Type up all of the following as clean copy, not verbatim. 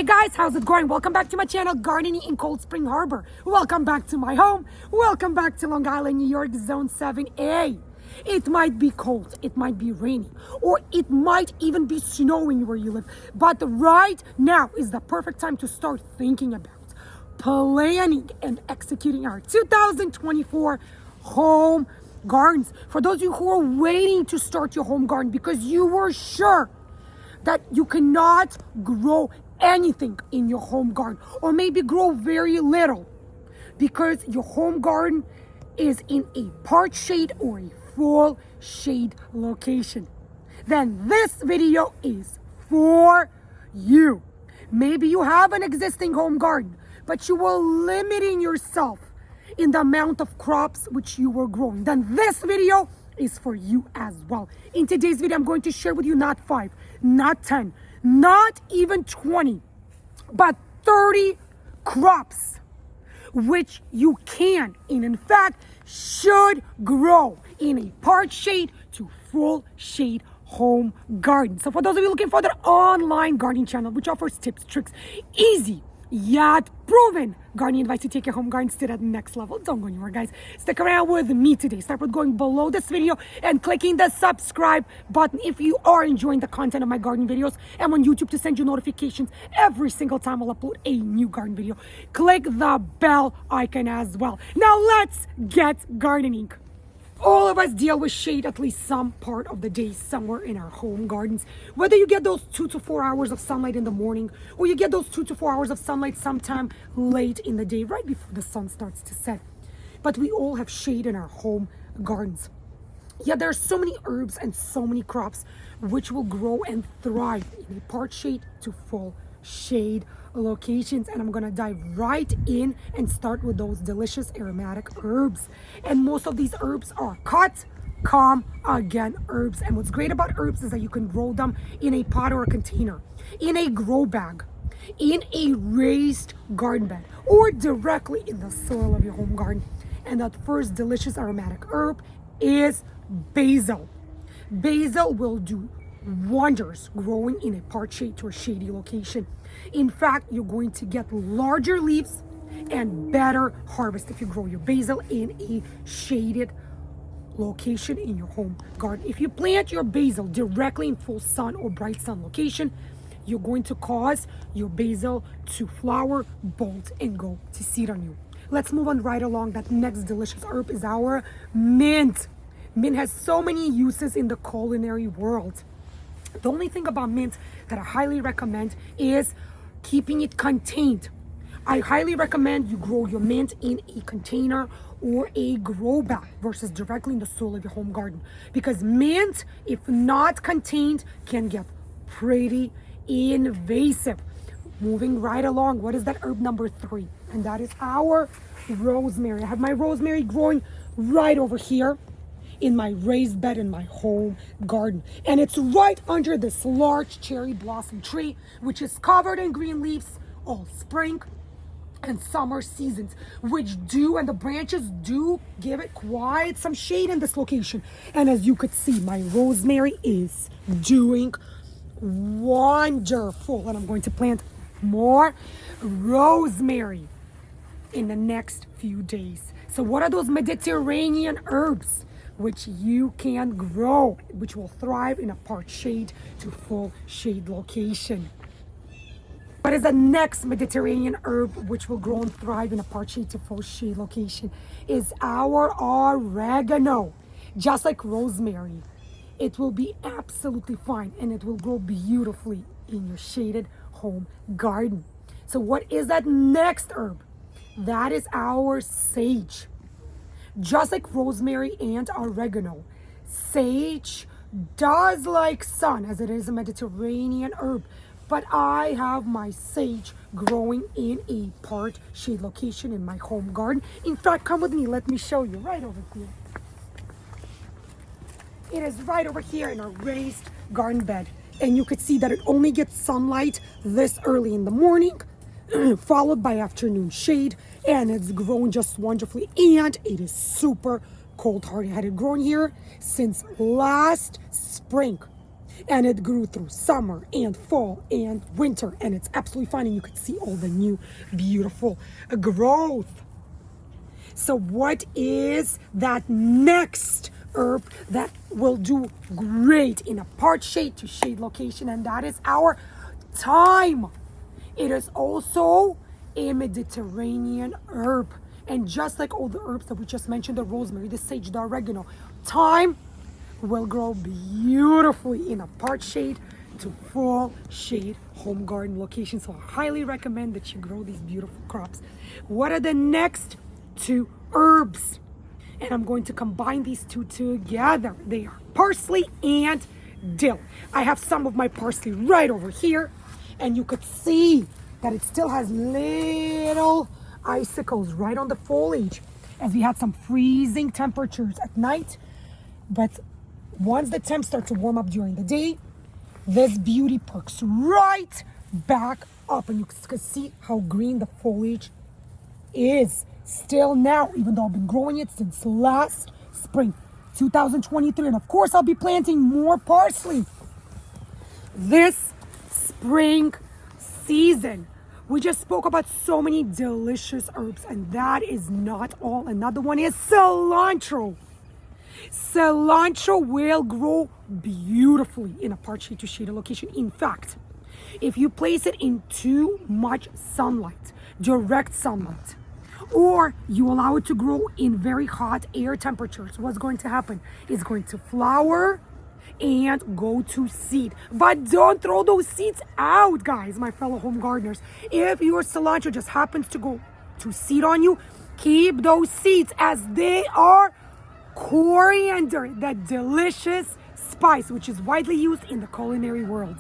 Hey guys, how's it going? Welcome back to my channel, Gardening in Cold Spring Harbor. Welcome back to my home. Welcome back to Long Island, New York, Zone 7A. It might be cold, it might be raining, or it might even be snowing where you live. But right now is the perfect time to start thinking about planning and executing our 2024 home gardens. For those of you who are waiting to start your home garden because you were sure that you cannot grow anything in your home garden, or maybe grow very little because your home garden is in a part shade or a full shade location, then this video is for you. Maybe you have an existing home garden, but you were limiting yourself in the amount of crops which you were growing, then this video is for you as well. In today's video, I'm going to share with you not 5, not 10, not even 20, but 30 crops which you can, and in fact, should grow in a part shade to full shade home garden. So for those of you looking for the online gardening channel, which offers tips, tricks, easy yet proven gardening advice to take your home gardens to the next level. Don't go anywhere, guys. Stick around with me today. Start with going below this video and clicking the subscribe button if you are enjoying the content of my garden videos. I'm on YouTube to send you notifications every single time I'll upload a new garden video. Click the bell icon as well. Now let's get gardening. All of us deal with shade at least some part of the day somewhere in our home gardens. Whether you get those 2 to 4 hours of sunlight in the morning, or you get those 2 to 4 hours of sunlight sometime late in the day, right before the sun starts to set. But we all have shade in our home gardens. Yet there are so many herbs and so many crops which will grow and thrive in a part shade to full shade locations, and I'm gonna dive right in and start with those delicious aromatic herbs. And most of these herbs are cut, come again herbs. And what's great about herbs is that you can grow them in a pot or a container, in a grow bag, in a raised garden bed, or directly in the soil of your home garden. And that first delicious aromatic herb is basil. Basil will do wonders growing in a part shade to a shady location. In fact, you're going to get larger leaves and better harvest if you grow your basil in a shaded location in your home garden. If you plant your basil directly in full sun or bright sun location, you're going to cause your basil to flower, bolt, and go to seed on you. Let's move on right along. That next delicious herb is our mint. Mint has so many uses in the culinary world. The only thing about mint that I highly recommend is keeping it contained. I highly recommend you grow your mint in a container or a grow bag versus directly in the soil of your home garden. Because mint, if not contained, can get pretty invasive. Moving right along, what is that herb number 3? And that is our rosemary. I have my rosemary growing right over here in my raised bed in my home garden, and it's right under this large cherry blossom tree which is covered in green leaves all spring and summer seasons, which do, and the branches do give it quite some shade in this location. And as you could see, my rosemary is doing wonderful, and I'm going to plant more rosemary in the next few days. So what are those Mediterranean herbs which you can grow, which will thrive in a part shade to full shade location? What is the next Mediterranean herb which will grow and thrive in a part shade to full shade location? Is our oregano. Just like rosemary, it will be absolutely fine and it will grow beautifully in your shaded home garden. So what is that next herb? That is our sage. Just like rosemary and oregano, sage does like sun as it is a Mediterranean herb, but I have my sage growing in a part shade location in my home garden. In fact, come with me, let me show you right over here. It is right over here in a raised garden bed, and you could see that it only gets sunlight this early in the morning, followed by afternoon shade, and it's grown just wonderfully, and it is super cold hardy. I had it grown here since last spring. And it grew through summer and fall and winter, and it's absolutely fine. And you can see all the new beautiful growth. So what is that next herb that will do great in a part shade to shade location? And that is our thyme. It is also a Mediterranean herb. And just like all the herbs that we just mentioned, the rosemary, the sage, the oregano, thyme will grow beautifully in a part shade to full shade home garden location. So I highly recommend that you grow these beautiful crops. What are the next two herbs? And I'm going to combine these two together. They are parsley and dill. I have some of my parsley right over here, and you could see that it still has little icicles right on the foliage, as we had some freezing temperatures at night. But once the temps start to warm up during the day, this beauty perks right back up, and you can see how green the foliage is still now, even though I've been growing it since last spring 2023. And of course I'll be planting more parsley this spring season. We just spoke about so many delicious herbs, and that is not all. Another one is cilantro. Cilantro will grow beautifully in a part shade to shade location. In fact, if you place it in too much sunlight, direct sunlight, or you allow it to grow in very hot air temperatures, what's going to happen? It's going to flower and go to seed. But don't throw those seeds out, guys, my fellow home gardeners. If your cilantro just happens to go to seed on you, keep those seeds, as they are coriander, that delicious spice which is widely used in the culinary world.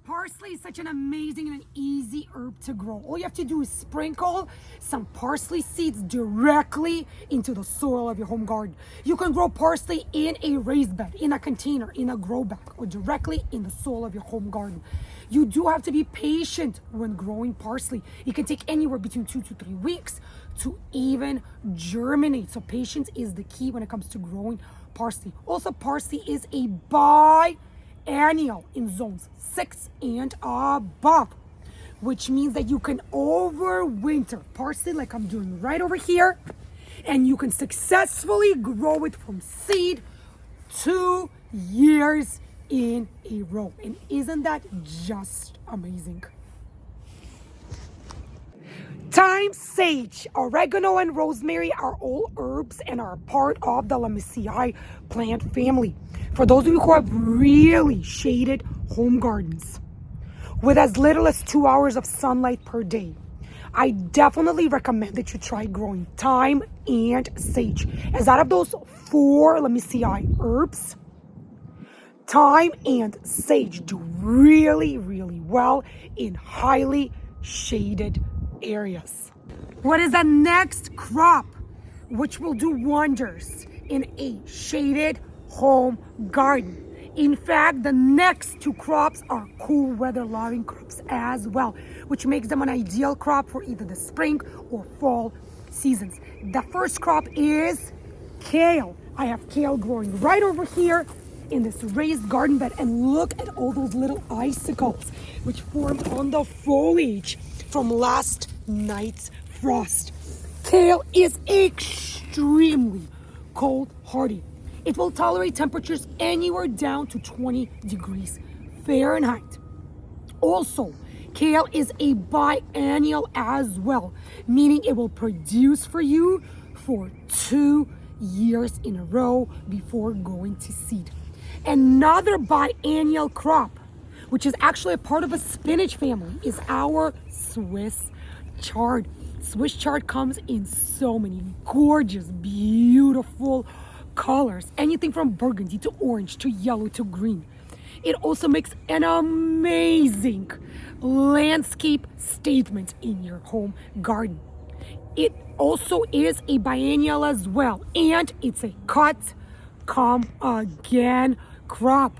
Parsley is such an amazing and easy herb to grow. All you have to do is sprinkle some parsley seeds directly into the soil of your home garden. You can grow parsley in a raised bed, in a container, in a grow bag, or directly in the soil of your home garden. You do have to be patient when growing parsley. It can take anywhere between 2 to 3 weeks to even germinate. So patience is the key when it comes to growing parsley. Also, parsley is a biennial in zones 6 and above, which means that you can overwinter parsley like I'm doing right over here, and you can successfully grow it from seed 2 years in a row. And isn't that just amazing? Thyme, sage, oregano, and rosemary are all herbs and are part of the Lamiaceae plant family. For those of you who have really shaded home gardens with as little as 2 hours of sunlight per day, I definitely recommend that you try growing thyme and sage. As out of those 4 Lamiaceae herbs, thyme and sage do really, really well in highly shaded areas. What is the next crop which will do wonders in a shaded home garden? In fact, the next 2 crops are cool weather loving crops as well, which makes them an ideal crop for either the spring or fall seasons. The first crop is kale. I have kale growing right over here in this raised garden bed, and look at all those little icicles which formed on the foliage from last night's frost. Kale is extremely cold hardy. It will tolerate temperatures anywhere down to 20 degrees Fahrenheit. Also, kale is a biennial as well, meaning it will produce for you for 2 years in a row before going to seed. Another biennial crop, which is actually a part of a spinach family, is our Swiss chard. Swiss chard comes in so many gorgeous, beautiful colors, anything from burgundy to orange to yellow to green. It also makes an amazing landscape statement in your home garden. It also is a biennial as well, and it's a cut, come again crop.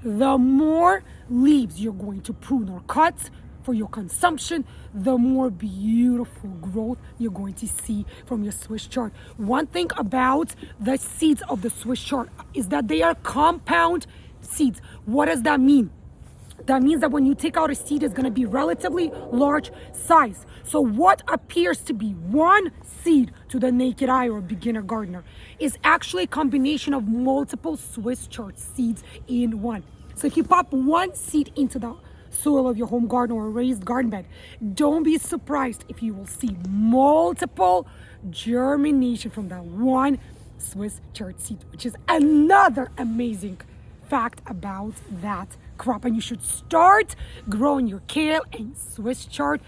The more leaves you're going to prune or cut for your consumption, the more beautiful growth you're going to see from your Swiss chard. One thing about the seeds of the Swiss chard is that they are compound seeds. What does that mean? That means that when you take out a seed, it's going to be relatively large size. So what appears to be one seed to the naked eye or beginner gardener is actually a combination of multiple Swiss chard seeds in one. So if you pop one seed into the soil of your home garden or a raised garden bed, don't be surprised if you will see multiple germination from that one Swiss chard seed, which is another amazing fact about that crop. And you should start growing your kale and Swiss chard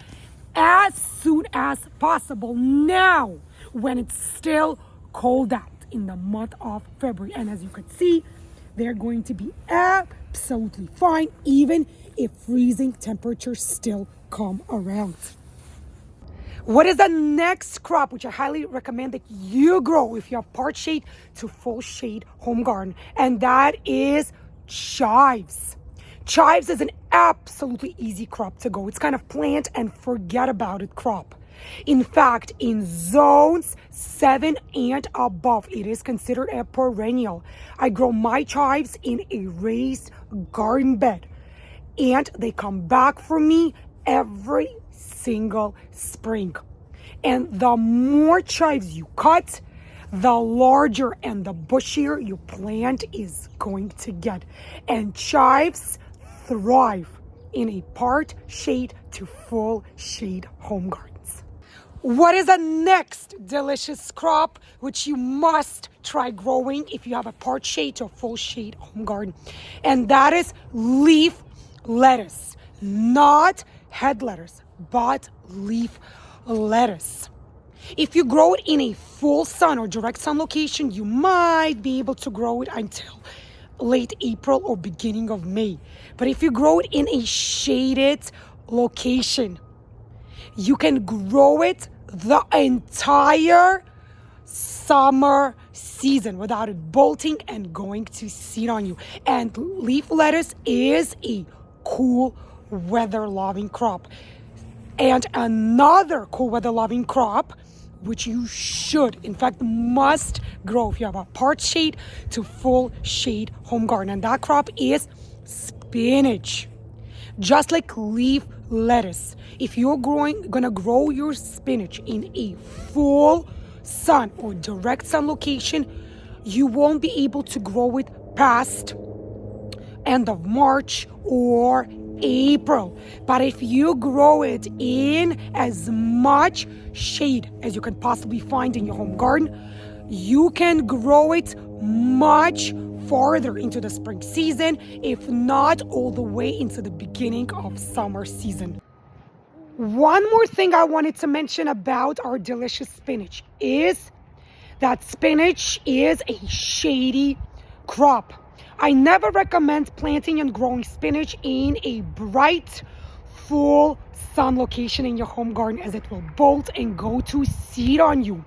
as soon as possible now, when it's still cold out in the month of February. And as you can see, they're going to be absolutely fine even if freezing temperatures still come around. What is the next crop, which I highly recommend that you grow if you have part shade to full shade home garden? And that is chives. Chives is an absolutely easy crop to grow. It's kind of plant and forget about it crop. In fact, in zones 7 and above, it is considered a perennial. I grow my chives in a raised garden bed, and they come back for me every single spring. And the more chives you cut, the larger and the bushier your plant is going to get. And chives thrive in a part shade to full shade home gardens. What is the next delicious crop which you must try growing if you have a part shade to a full shade home garden? And that is leaf lettuce. Not head lettuce, but leaf lettuce. If you grow it in a full sun or direct sun location, you might be able to grow it until late April or beginning of May. But if you grow it in a shaded location, you can grow it the entire summer season without it bolting and going to seed on you. And leaf lettuce is a cool weather loving crop. And another cool weather loving crop, which you should, in fact, must grow if you have a part shade to full shade home garden. And that crop is spinach. Just like leaf lettuce, if you're gonna grow your spinach in a full sun or direct sun location, you won't be able to grow it past end of March or April. But if you grow it in as much shade as you can possibly find in your home garden, you can grow it much farther into the spring season, if not all the way into the beginning of summer season. One more thing I wanted to mention about our delicious spinach is that spinach is a shady crop. I never recommend planting and growing spinach in a bright, full sun location in your home garden, as it will bolt and go to seed on you.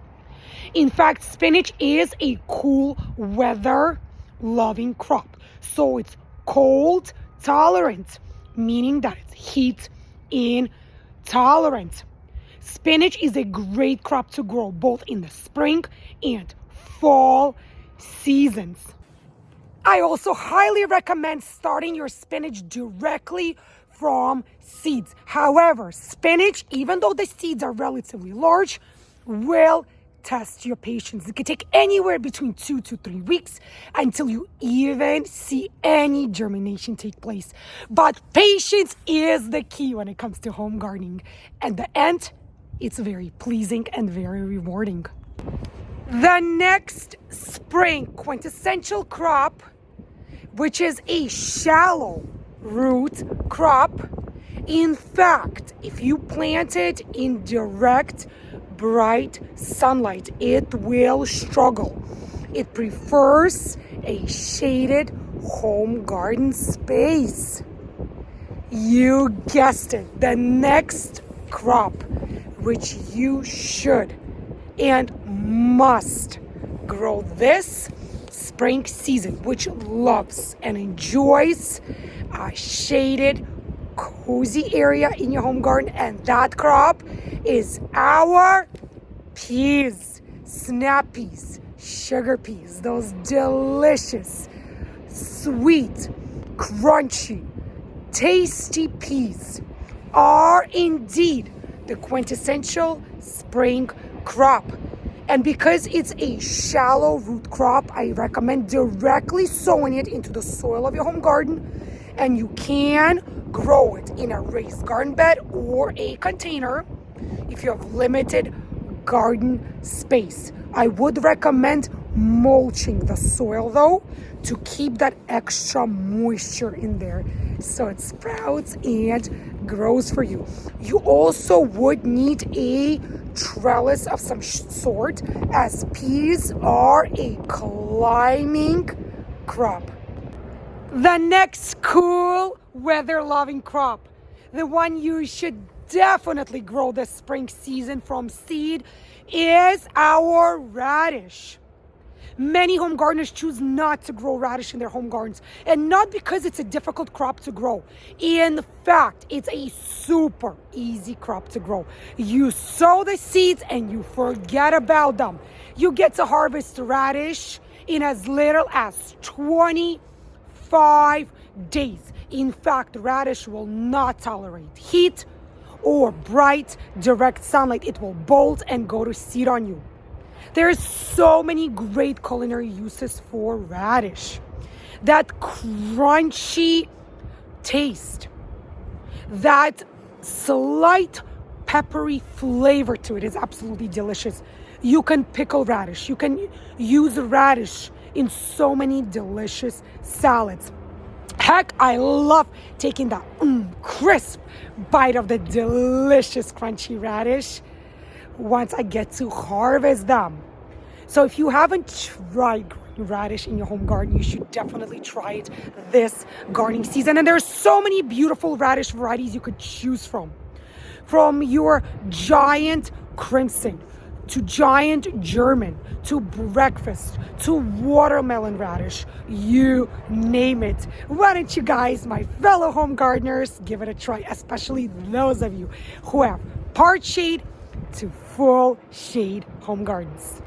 In fact, spinach is a cool weather loving crop. So it's cold tolerant, meaning that it's heat intolerant. Spinach is a great crop to grow both in the spring and fall seasons. I also highly recommend starting your spinach directly from seeds. However, spinach, even though the seeds are relatively large, will test your patience. It can take anywhere between 2 to 3 weeks until you even see any germination take place. But patience is the key when it comes to home gardening. At the end, it's very pleasing and very rewarding. The next spring quintessential crop, which is a shallow root crop. In fact, if you plant it in direct, bright sunlight, it will struggle. It prefers a shaded home garden space. You guessed it, the next crop, which you should and must grow this spring season, which loves and enjoys a shaded, cozy area in your home garden, and that crop is our peas, snap peas, sugar peas, those delicious sweet, crunchy, tasty peas are indeed the quintessential spring crop. And because it's a shallow root crop, I recommend directly sowing it into the soil of your home garden. And you can grow it in a raised garden bed or a container if you have limited garden space. I would recommend mulching the soil though to keep that extra moisture in there so it sprouts and grows for you. You also would need a trellis of some sort, as peas are a climbing crop. The next cool weather loving crop, the one you should definitely grow this spring season from seed, is our radish. Many home gardeners choose not to grow radish in their home gardens, and not because it's a difficult crop to grow. In fact, it's a super easy crop to grow. You sow the seeds and you forget about them. You get to harvest radish in as little as 25 days. In fact, radish will not tolerate heat or bright direct sunlight. It will bolt and go to seed on you. There's so many great culinary uses for radish. That crunchy taste, that slight peppery flavor to it is absolutely delicious. You can pickle radish. You can use radish in so many delicious salads. Heck, I love taking that crisp bite of the delicious crunchy radish once I get to harvest them. So if you haven't tried growing radish in your home garden, you should definitely try it this gardening season. And there's so many beautiful radish varieties you could choose from. From your giant crimson, to giant German, to breakfast, to watermelon radish, you name it. Why don't you guys, my fellow home gardeners, give it a try, especially those of you who have part shade to full shade home gardens.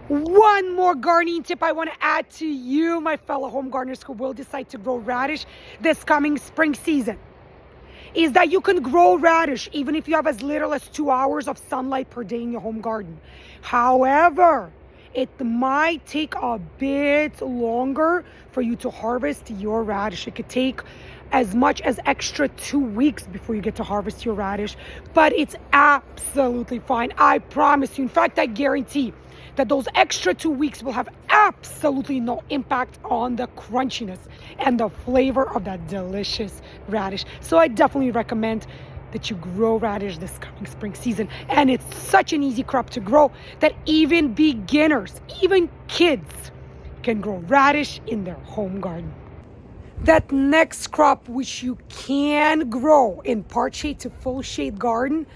One more gardening tip I want to add to you, my fellow home gardeners who will decide to grow radish this coming spring season, is that you can grow radish even if you have as little as 2 hours of sunlight per day in your home garden. However, it might take a bit longer for you to harvest your radish. It could take as much as extra 2 weeks before you get to harvest your radish, but it's absolutely fine. I promise you. In fact, I guarantee that those extra 2 weeks will have absolutely no impact on the crunchiness and the flavor of that delicious radish. So I definitely recommend that you grow radish this coming spring season. And it's such an easy crop to grow that even beginners, even kids, can grow radish in their home garden. That next crop which you can grow in part shade to full shade garden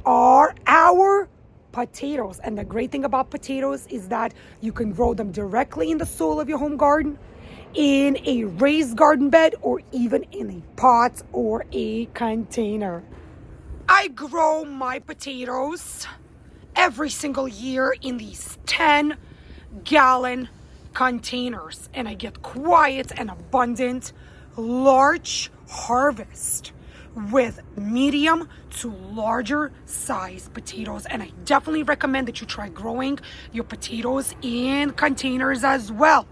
are our potatoes. And the great thing about potatoes is that you can grow them directly in the soil of your home garden, in a raised garden bed, or even in a pot or a container. I grow my potatoes every single year in these 10-gallon containers, and I get quiet and abundant large harvest with medium to larger size potatoes. And I definitely recommend that you try growing your potatoes in containers as well.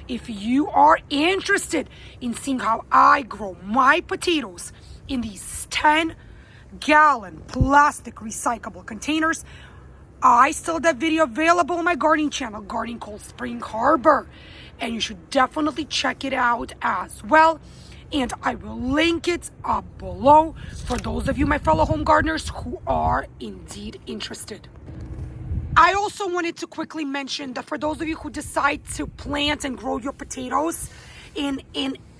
If you are interested in seeing how I grow my potatoes in these 10-gallon plastic recyclable containers, I still have that video available on my gardening channel, Gardening Cold Spring Harbor, and you should definitely check it out as well. And I will link it up below for those of you, my fellow home gardeners, who are indeed interested. I also wanted to quickly mention that for those of you who decide to plant and grow your potatoes in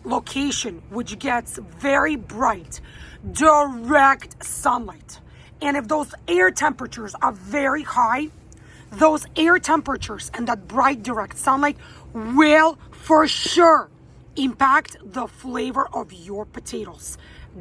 location which gets very bright, direct sunlight, and if those air temperatures are very high, those air temperatures and that bright direct sunlight will for sure impact the flavor of your potatoes.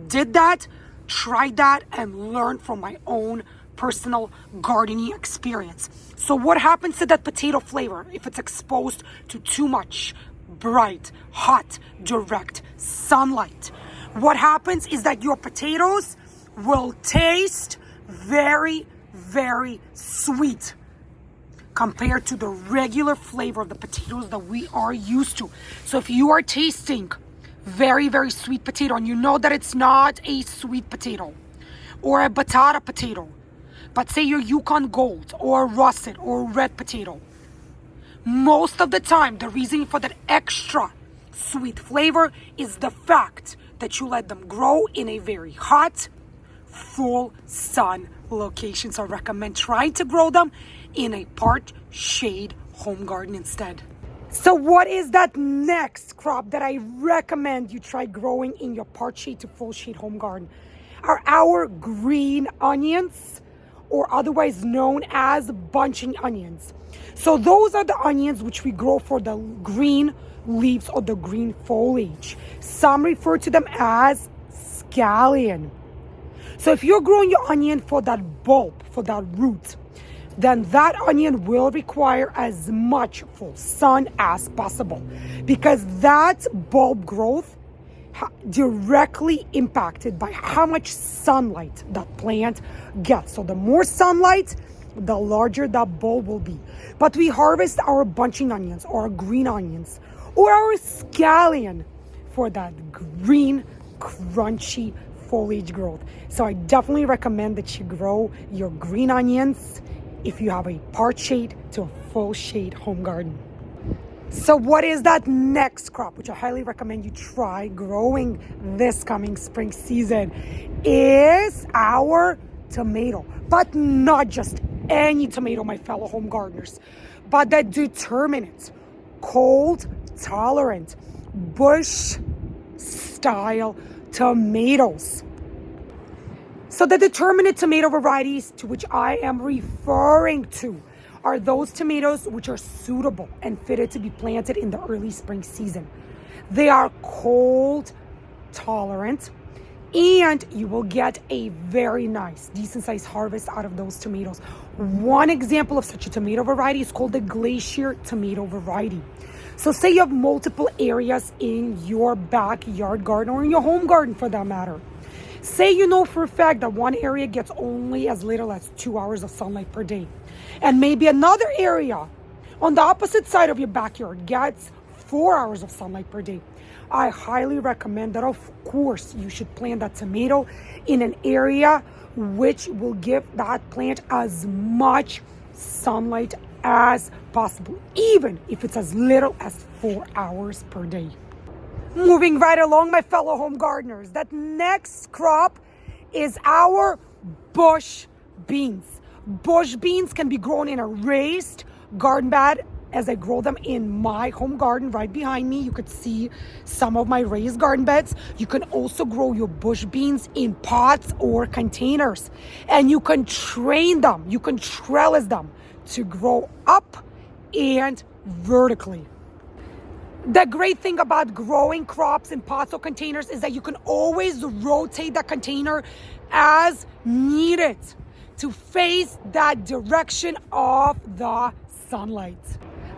Did that, tried that, and learned from my own personal gardening experience. So what happens to that potato flavor if it's exposed to too much bright, hot, direct sunlight. What happens is that your potatoes will taste very, very sweet compared to the regular flavor of the potatoes that we are used to. So if you are tasting very, very sweet potato and you know that it's not a sweet potato or a batata potato, but say your Yukon Gold or russet or red potato, most of the time the reason for that extra sweet flavor is the fact that you let them grow in a very hot, full sun location. So I recommend trying to grow them in a part shade home garden instead. So what is that next crop that I recommend you try growing in your part shade to full shade home garden? Are our green onions, or otherwise known as bunching onions. So those are the onions which we grow for the green leaves or the green foliage. Some refer to them as scallion. So if you're growing your onion for that bulb, for that root, then that onion will require as much full sun as possible, because that bulb growth directly impacted by how much sunlight that plant gets. So the more sunlight, the larger that bulb will be. But we harvest our bunching onions or our green onions or our scallion for that green, crunchy foliage growth. So I definitely recommend that you grow your green onions if you have a part shade to a full shade home garden. So what is that next crop, which I highly recommend you try growing this coming spring season, is our tomato. But not just any tomato, my fellow home gardeners, but the determinate, cold tolerant, bush style tomatoes. So the determinate tomato varieties to which I am referring to are those tomatoes which are suitable and fitted to be planted in the early spring season. They are cold tolerant, and you will get a very nice, decent sized harvest out of those tomatoes. One example of such a tomato variety is called the glacier tomato variety. So say you have multiple areas in your backyard garden or in your home garden for that matter. Say you know for a fact that one area gets only as little as 2 hours of sunlight per day, and maybe another area on the opposite side of your backyard gets 4 hours of sunlight per day. I highly recommend that, of course, you should plant that tomato in an area which will give that plant as much sunlight as possible, even if it's as little as 4 hours per day. Moving right along, my fellow home gardeners, that next crop is our bush beans. Bush beans can be grown in a raised garden bed, as I grow them in my home garden right behind me. You could see some of my raised garden beds. You can also grow your bush beans in pots or containers, and you can train them, you can trellis them to grow up and vertically. The great thing about growing crops in pots or containers is that you can always rotate the container as needed to face that direction of the sunlight.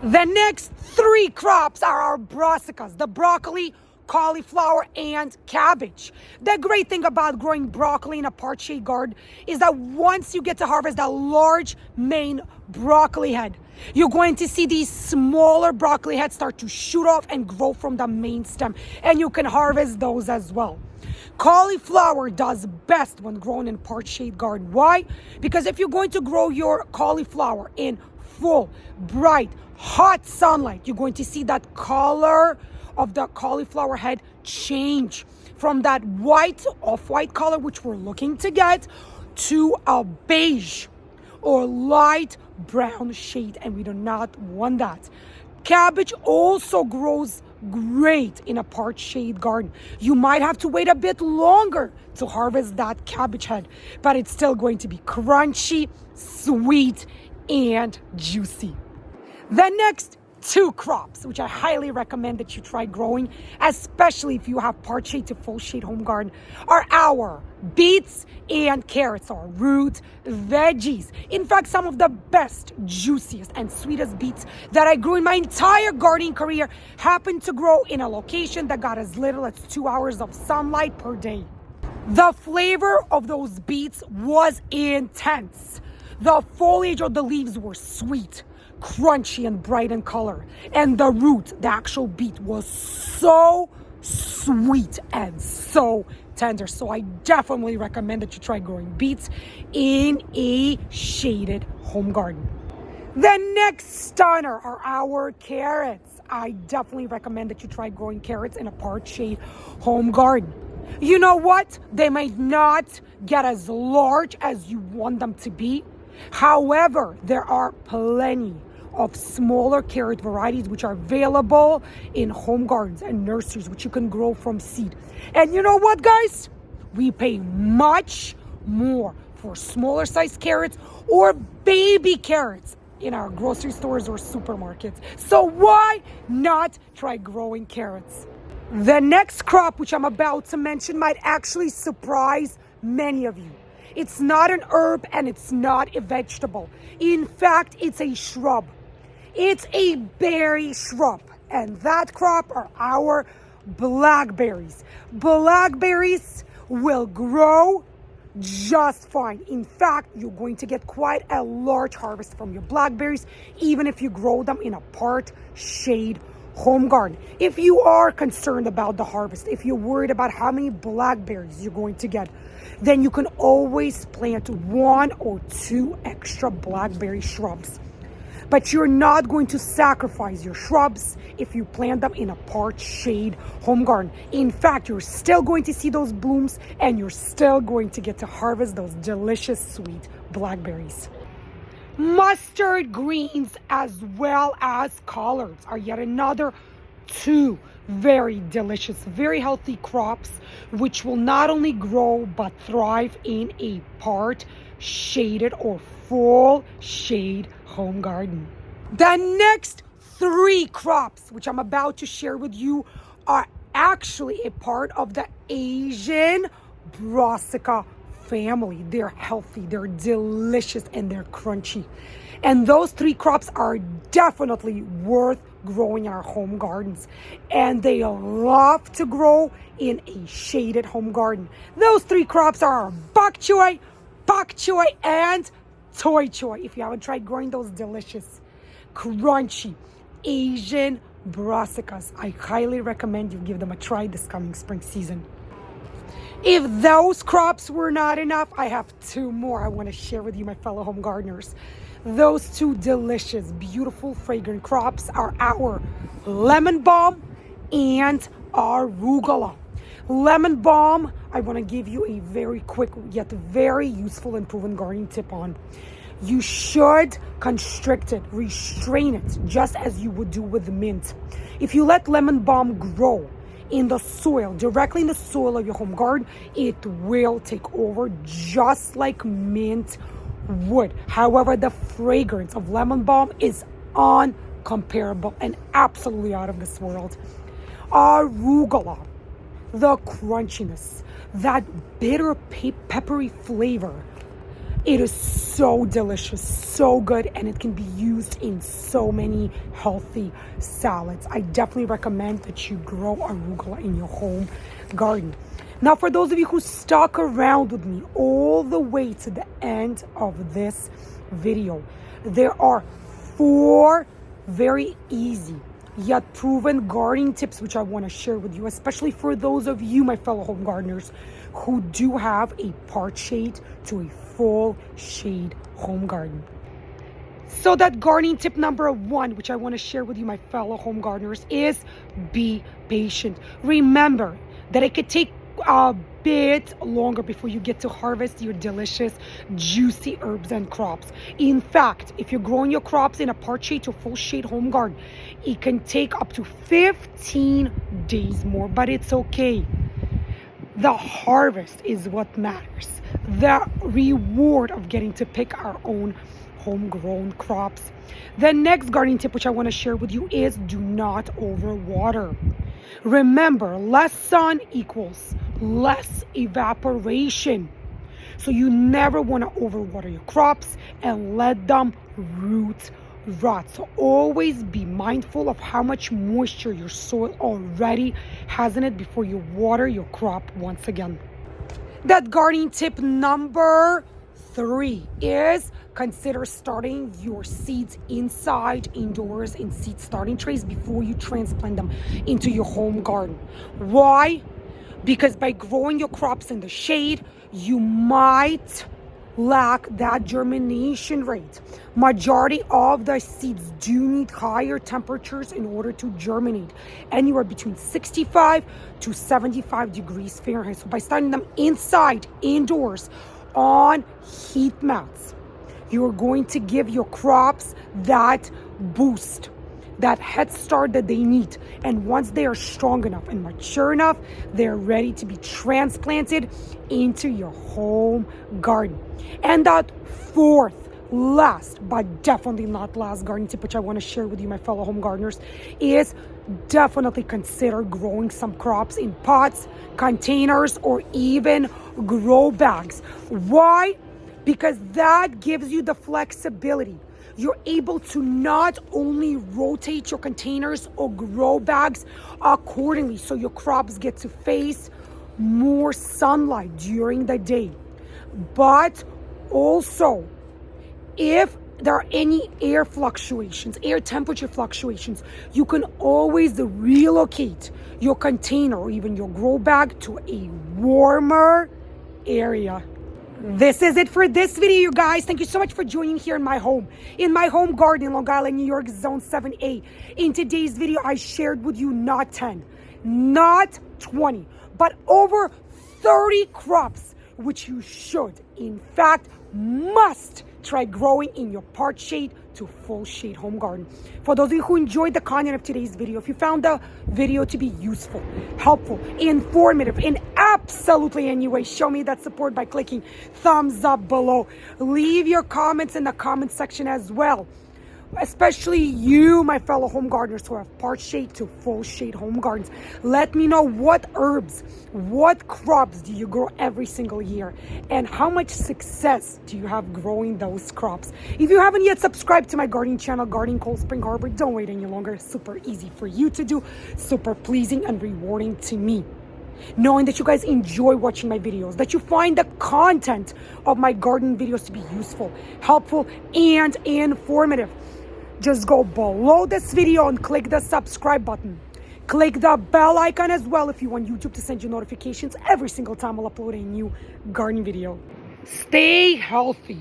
The next three crops are our brassicas, the broccoli, cauliflower, and cabbage. The great thing about growing broccoli in a part shade garden is that once you get to harvest that large main broccoli head, you're going to see these smaller broccoli heads start to shoot off and grow from the main stem, and you can harvest those as well. Cauliflower does best when grown in part shade garden. Why? Because if you're going to grow your cauliflower in full, bright, hot sunlight, you're going to see that color of the cauliflower head change from that white, off-white color, which we're looking to get, to a beige or light brown shade, and we do not want that. Cabbage also grows great in a part shade garden. You might have to wait a bit longer to harvest that cabbage head, but it's still going to be crunchy, sweet, and juicy. The next two crops, which I highly recommend that you try growing, especially if you have part shade to full shade home garden, are our beets and carrots, or root veggies. In fact, some of the best, juiciest, and sweetest beets that I grew in my entire gardening career happen to grow in a location that got as little as 2 hours of sunlight per day. The flavor of those beets was intense. The foliage of the leaves were sweet, crunchy, and bright in color. And the root, the actual beet, was so sweet and so tender. So I definitely recommend that you try growing beets in a shaded home garden. The next stunner are our carrots. I definitely recommend that you try growing carrots in a part shade home garden. You know what? They might not get as large as you want them to be. However, there are plenty of smaller carrot varieties which are available in home gardens and nurseries, which you can grow from seed. And you know what, guys? We pay much more for smaller sized carrots or baby carrots in our grocery stores or supermarkets. So why not try growing carrots? The next crop, which I'm about to mention, might actually surprise many of you. It's not an herb and it's not a vegetable. In fact, it's a shrub. It's a berry shrub. And that crop are our blackberries. Blackberries will grow just fine. In fact, you're going to get quite a large harvest from your blackberries, even if you grow them in a part shade home garden. If you are concerned about the harvest, if you're worried about how many blackberries you're going to get, then you can always plant 1 or 2 extra blackberry shrubs. But you're not going to sacrifice your shrubs if you plant them in a part shade home garden. In fact, you're still going to see those blooms and you're still going to get to harvest those delicious sweet blackberries. Mustard greens as well as collards are yet another 2 very delicious, very healthy crops which will not only grow but thrive in a part shaded or full shade home garden. The next 3 crops which I'm about to share with you are actually a part of the Asian Brassica family. They're healthy, they're delicious, and they're crunchy. And those 3 crops are definitely worth growing in our home gardens. And they love to grow in a shaded home garden. Those 3 crops are bok choy, pak choy, and toy choy. If you haven't tried growing those delicious, crunchy Asian brassicas, I highly recommend you give them a try this coming spring season. If those crops were not enough, I have 2 more I want to share with you, my fellow home gardeners. Those 2 delicious, beautiful, fragrant crops are our lemon balm and arugula. Lemon balm, I want to give you a very quick yet very useful and proven gardening tip on. You should constrict it, restrain it, just as you would do with mint. If you let lemon balm grow in the soil, directly in the soil of your home garden, it will take over just like mint would. However, the fragrance of lemon balm is uncomparable and absolutely out of this world. Arugula, the crunchiness, that bitter peppery flavor, it is so delicious, so good, and it can be used in so many healthy salads. I definitely recommend that you grow arugula in your home garden. Now, for those of you who stuck around with me all the way to the end of this video, there are 4 very easy yet proven gardening tips which I want to share with you, especially for those of you, my fellow home gardeners, who do have a part shade to a full shade home garden. So that gardening tip number 1, which I want to share with you, my fellow home gardeners, is be patient. Remember that it could take a bit longer before you get to harvest your delicious, juicy herbs and crops. In fact, if you're growing your crops in a part shade to full shade home garden, it can take up to 15 days more, but it's okay. The harvest is what matters. The reward of getting to pick our own homegrown crops. The next gardening tip, which I want to share with you, is do not overwater. Remember, less sun equals less evaporation. So you never want to overwater your crops and let them root rot. So always be mindful of how much moisture your soil already has in it before you water your crop once again. That gardening tip number 3 is consider starting your seeds indoors in seed starting trays before you transplant them into your home garden. Why? Because by growing your crops in the shade, you might lack that germination rate. Majority of the seeds do need higher temperatures in order to germinate, anywhere between 65 to 75 degrees Fahrenheit. So by starting them indoors, on heat mats, you're going to give your crops that boost, that head start that they need. And once they are strong enough and mature enough, they're ready to be transplanted into your home garden. And that fourth, last, but definitely not last gardening tip, which I want to share with you, my fellow home gardeners, is definitely consider growing some crops in pots, containers, or even grow bags. Why? Because that gives you the flexibility. You're able to not only rotate your containers or grow bags accordingly, so your crops get to face more sunlight during the day, but also if there are any air temperature fluctuations, you can always relocate your container or even your grow bag to a warmer area. This is it for this video, you guys. Thank you so much for joining here in my home garden in Long Island, New York, Zone 7A. In today's video, I shared with you not 10, not 20, but over 30 crops, which you should, in fact, must try growing in your part shade to full shade home garden. For those of you who enjoyed the content of today's video, if you found the video to be useful, helpful, informative in absolutely any way, show me that support by clicking thumbs up below. Leave your comments in the comment section as well. Especially you, my fellow home gardeners who have part shade to full shade home gardens. Let me know what herbs, what crops do you grow every single year, and how much success do you have growing those crops. If you haven't yet subscribed to my gardening channel, Gardening Cold Spring Harbor, don't wait any longer. Super easy for you to do, super pleasing and rewarding to me. Knowing that you guys enjoy watching my videos, that you find the content of my garden videos to be useful, helpful, and informative. Just go below this video and click the subscribe button. Click the bell icon as well if you want YouTube to send you notifications every single time I'll upload a new gardening video. Stay healthy,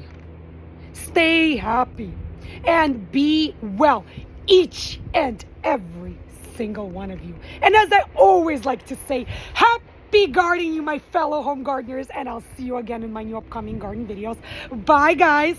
stay happy, and be well, each and every single one of you. And as I always like to say, happy gardening, you my fellow home gardeners, and I'll see you again in my new upcoming garden videos. Bye, guys.